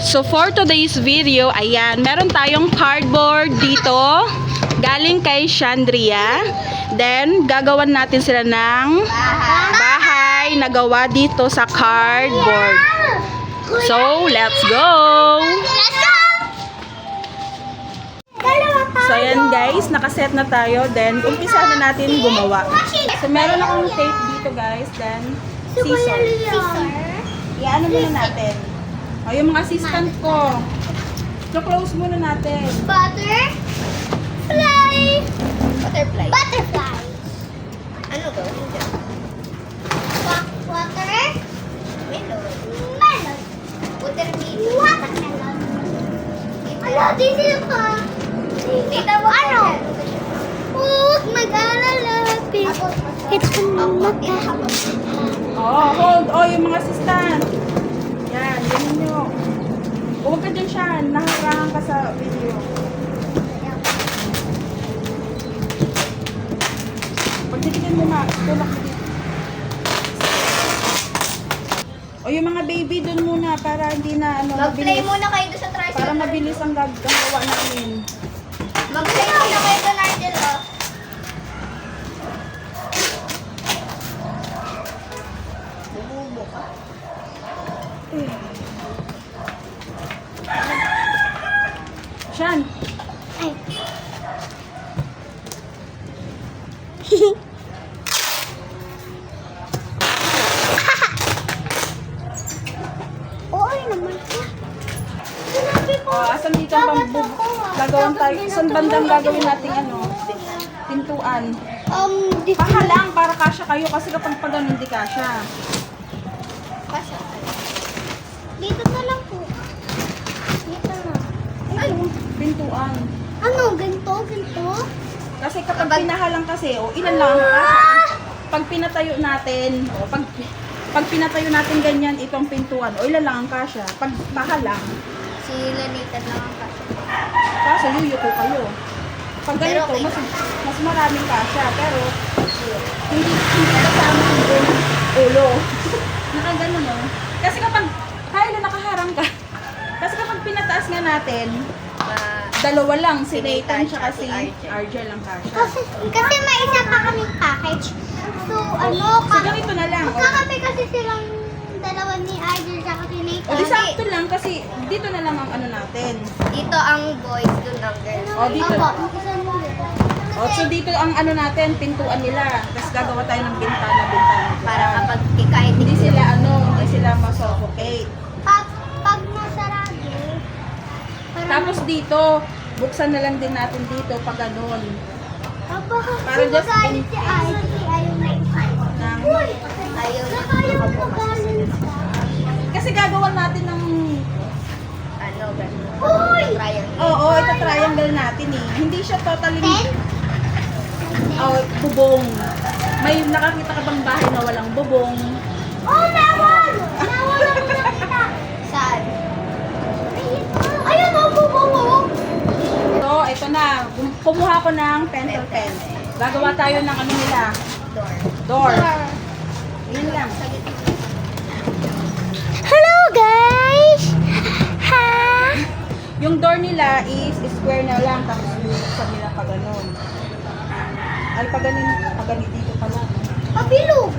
So for today's video, ayan, meron tayong cardboard dito galing kay Chandria. Then gagawan natin sila ng bahay na gawa dito sa cardboard. So let's go. So ayan guys, nakaset na tayo. Then umpisa na natin gumawa. So meron akong tape dito guys. Then scissor. Iano muna natin. O, yung mga assistant ko. So, close muna natin. Butterfly. Butterfly. Ano to? Water. Melon. Melon. Watermelon. Watermelon. Ano? Dito pa. Dito mo. Ano? Huwag mag-alala. It's mata. Oh, hold. Oh, yung mga assistant. Yan, ganyan nyo. Huwag ka dyan siya. Nakarangan ka sa video. Pagdikitin mo na. Tulak mo dito. O yung mga baby dun muna para hindi na ano, Mag-play mabilis. muna kayo doon sa tricycle. Para mabilis ang gagawa namin. Mag-play muna kayo doon, Argel, oh. Bumubo ka. Shan. Ay. Oo naman ka. Sinabi ko. O, asan dito ang bamboo? Gagawin tayo. Saan bandang gagawin natin ano? Pintuan. Dito. Pahalang para kasya kayo kasi kapag pag ganun hindi kasya. Kasha. Dito na lang po. Dito na. Ay. Pintuan. Ano? Ganito? Ganito? Kasi kapag pinahalang kasi, o ilan lang ang kasya. Pag pinatayo natin, o pag pinatayo natin ganyan itong pintuan, o ilan lang ang kasya. Pag pahalang, Si Lanita lang ang kasha. kaso yuyuko kayo. Pag Pero ganito, okay. mas maraming kasya. Pero, hindi kasama ang buong ulo. Nakagano no? Kasi kapag, na nakaharang ka. Kasi kapag pinataas nga natin, dalawa lang, si Nathan siya kasi Argel ang kasya. Kasi may isa pa kaming package. So, ano, So, ganito na lang. magkakape kasi silang dalawa ni Argel at si Nathan. O di sakto lang kasi dito na lang ang ano natin. Dito ang boys, dun ang girls. O, dito. Opo, isa mo dito. O so dito ang ano natin, pintuan nila. Tapos gagawa tayo ng bintana. Para kapag kahit hindi sila masuffocate. pag nasarado, Tapos dito, buksan na lang din natin dito pag ganun. para just magalit si Argel, ayaw na Ng, ayaw na magalit. kasi gagawan natin ng, Ano, ganun. Uy! Triangle. oo, ito triangle natin eh. Hindi siya totally, Ten? bubong. May nakakita ka bang bahay na walang bubong? Oh, meron! Meron ako nakita. Saan? Ayun, oh, bubong. So, ito na. Kumuha ko ng pencil pen. Gagawa tayo ng ano nila, Door. door. Yun lang. Hello, guys! Ha? Yung door nila is square na lang, tapos bubuksan nila pa ganun. Ay, pa ganun dito pala. Pabilog.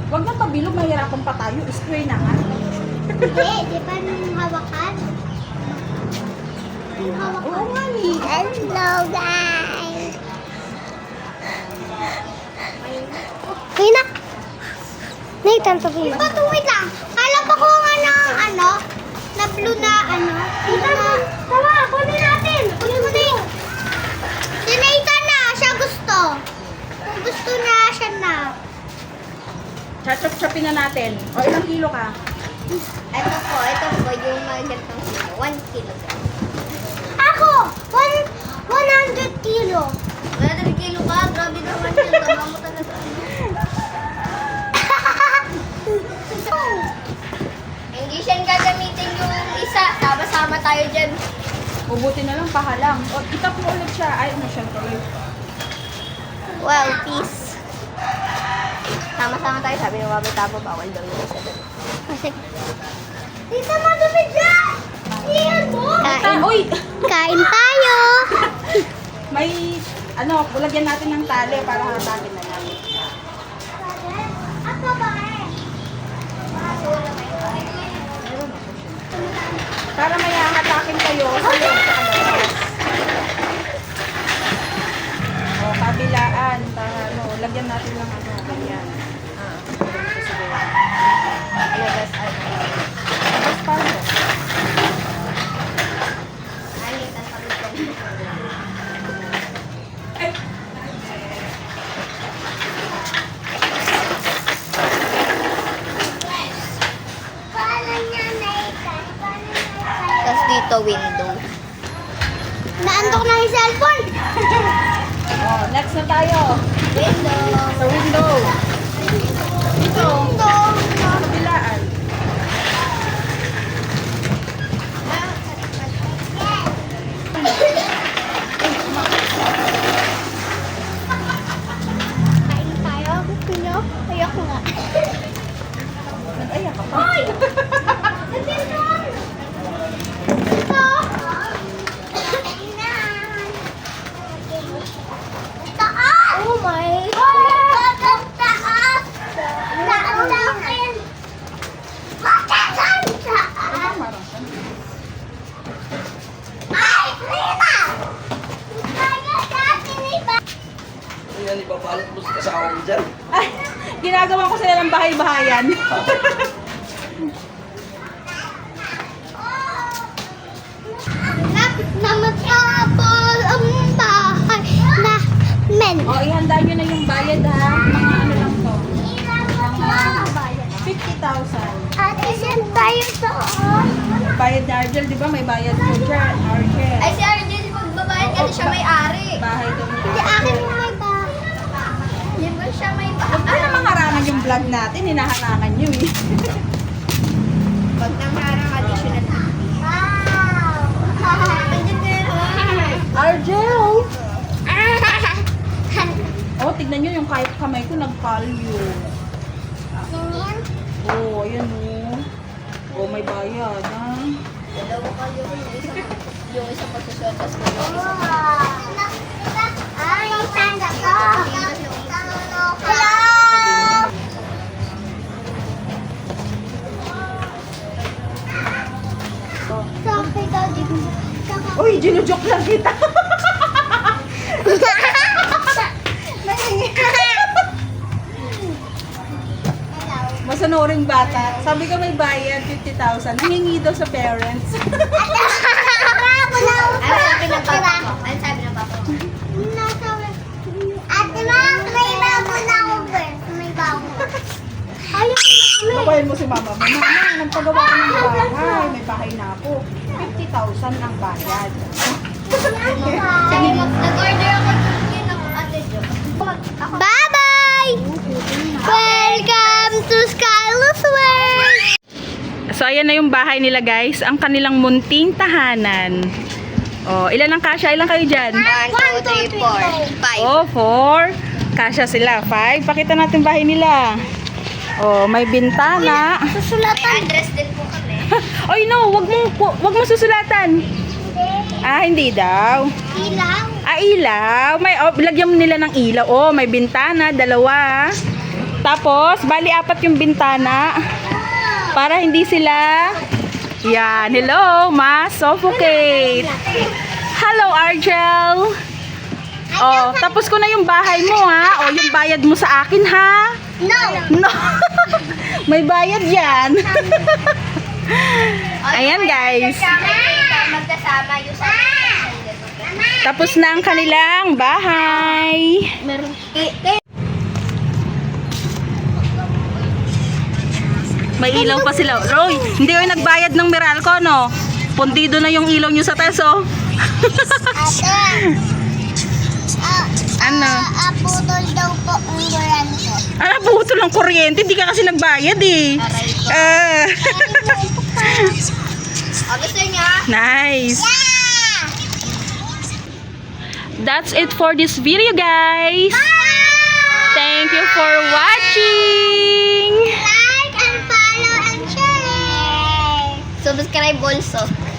Huwag na pabilog, mahirapan pa tayo. Square na nga. Hindi, di ba nung hawakan? Yung hawakan. Oo nga ni. Hello, guys! Pinak! Nathan, sabihin. Ito, wait lang. Kala pa ko nga ng ano, na blue na ano. Tama, kunin natin. Kunin mo din. Si Nathan na, siya gusto. Kung gusto na, siya na. Chachop-chopin na natin. O, ilang kilo ka? Ito po, yung mga ganitong kilo. 1 kilo. Ako! 100 kilo. 100 kilo ka? Grabe naman yun. Tama mo talaga. Hindi siya gagamitin yung isa. Sama-sama tayo dyan. Ubuti na lang, pahalang. O, itap mo ulit siya. Ay, ano siya, tuloy. Well, peace. Sama-sama tayo, sabi ni Mami Tabo, bawal daw yun sa doon. Kasi, Tita, madumi dyan! Iyan mo! Uy! Kain tayo! May, lagyan natin ng tali para hatakin na lang. At babae. Para may hatakin kayo sa loob sa labas. O, kabilaan. Lagyan natin ng ganyan. Labas pa mo. Tapos dito, window. Naandok na yung cellphone! O, next na tayo. Window. Sa window. Dito. Sa kabilaan. Kain tayo. Gusto nyo? Ayoko nga. Nag-ayak ka pa. Hoy! Nandun! Ito! Taas! Oh my God! Ang taas! Taas sa akin! Matasan sa akin! Ay! Rina! Kaya natin iba! Yan, ipapalit mo sa kasama mo dyan. Ay, ginagawa ko sila ng bahay-bahayan. Na matapol ang bahay na men. O, ihanda nyo na yung bayad ha. Mga ano lang to. Bayad. 50,000. Ate, saan tayo doon? Bayad na Argel, di ba? May bayad ko dyan. Argel. Ay, si Arjel, magbabayad kasi siya may-ari. Bahay daw Hindi, nila. akin yung may bahay. Hindi ba siya may bahay? Ano mga harangan yung vlog natin? Hinaharangan nyo eh. Pag nangharang additional. Wow! Argel! Oh, tignan nyo yung kahit kamay ko nagkalyo. Oh, ayan oh. Oh, may bayad ha. Dalawa kayo yung isa pagsusuot tapos yung isa. Ay, tanda ko. Hello! Sakit daw dito. Uy, ginujoke lang kita. Masonoring bata. Sabi ko may bayad, 50,000. Nangingi daw sa parents. Ano sabi ng papa mo? Ano sabi ng papa mo? Ate ma, may bago na ako, Bert. May bago. Nakuhin mo si mama mo. Mama, nagpagawa ko ng bahay. May bahay na ako. 50,000 ang bayad. Sabi mo, nag-order ako yun ng ate Jo. Bye-bye! Welcome to Skylos World! So, ayan na yung bahay nila guys. Ang kanilang munting tahanan. Oh, ilan ang kasya? Ilan kayo dyan? 1, 2, 3, 4, 5. Oh, 4. Kasya sila. 5. Pakita natin bahay nila. Oh, may bintana. May address din po kami. Oy, no, wag mo susulatan. Ah, hindi daw. Ilaw. Ah, ilaw. May lagyan mo nila ng ilaw. Oh, may bintana, 2. Tapos, bali 4 yung bintana. Para hindi sila yan. Hello, ma-suffocate. Hello, Argel. Oh, tapos ko na yung bahay mo ha. Oh, yung bayad mo sa akin ha. No. No. May bayad yan. Ayan guys. Magkasama yung sa Tapos na ang kanilang bahay. Meron. May ilaw pa sila. Roy, hindi kayo nagbayad ng Meralco, no? Pundido na yung ilaw nyo sa teso. Ate. Ano? Aputol daw po ang buran ko. Ah, buto lang kuryente. Hindi ka kasi nagbayad eh. Aray ko. Ah. Gusto niya? Nice. Yeah! That's it for this video, guys. Bye! Thank you for watching. Like and follow and share. Subscribe also.